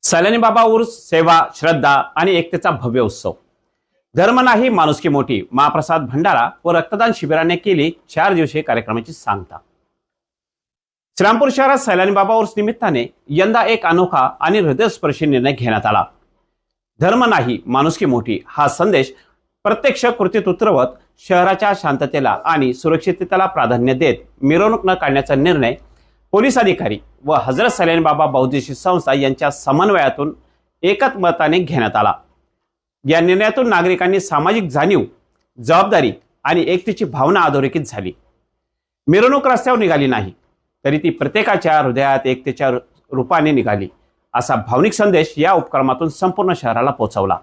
सैलानी बाबा उर्स सेवा, श्रद्धा आणि एकतेचा भव्य उत्सव. धर्म नाही माणुसकी मोठी, महाप्रसाद भंडारा व रक्तदान शिबिराने केली 4 दिवसीय कार्यक्रमाची सांगता. श्रीरामपूर शहरात सैलानी बाबा उर्स निमित्ताने यंदा एक अनोखा आणि हृदयस्पर्शी निर्णय घेण्यात आला. धर्म नाही माणुसकी मोठी हा संदेश प्रत्यक्ष कृतीत उतरवत शहराच्या शांततेला आणि सुरक्षिततेला प्राधान्य देत मिरवणूक न काढण्याचा निर्णय पोलीस अधिकारी व हजरत सैलानी बाबा बौद्धिक संस्था यांच्या समन्वयातून एकमताने घेण्यात आला. या निर्णयातून नागरिकांनी सामाजिक जाणीव, जबाबदारी आणि एकतेची भावना अधोरेखित झाली. मिरवणूक रस्त्यावर निघाली नाही, तरी ती प्रत्येकाच्या हृदयात एकतेच्या रूपाने निघाली, असा भावनिक संदेश या उपक्रमातून संपूर्ण शहराला पोहोचवला.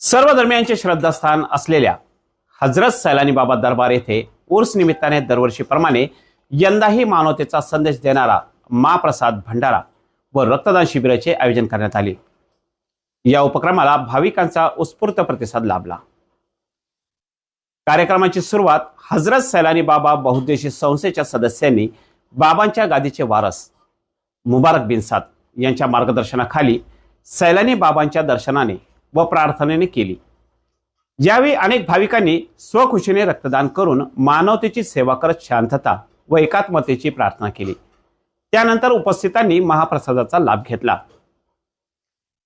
सर्व धर्मियांचे श्रद्धास्थान असलेल्या हजरत सैलानी बाबा दरबार येथे उर्स निमित्ताने दरवर्षीप्रमाणे यंदाही मानवतेचा संदेश देणारा महाप्रसाद भंडारा व रक्तदान शिबिराचे आयोजन करण्यात आले. या उपक्रमाला भाविकांचा उत्स्फूर्त प्रतिसाद लाभला. कार्यक्रमाची सुरुवात हजरत सैलानी बाबा बहुउद्देशीय संस्थेच्या सदस्यांनी बाबांच्या गादीचे वारस मुबारक बिन साद यांच्या मार्गदर्शनाखाली सैलानी बाबांच्या दर्शनाने व प्रार्थनेने केली. ज्यावेळी अनेक भाविकांनी स्वखुशीने रक्तदान करून मानवतेची सेवा करत शांतता व एकात्मतेची प्रार्थना केली. त्यानंतर उपस्थितांनी महाप्रसादाचा लाभ घेतला.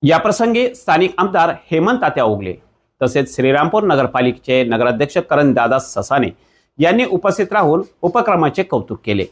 या प्रसंगी स्थानिक आमदार हेमंत तात्या ओगले तसेच श्रीरामपूर नगरपालिकेचे नगराध्यक्ष करण दादा ससाने यांनी उपस्थित राहून उपक्रमाचे कौतुक केले.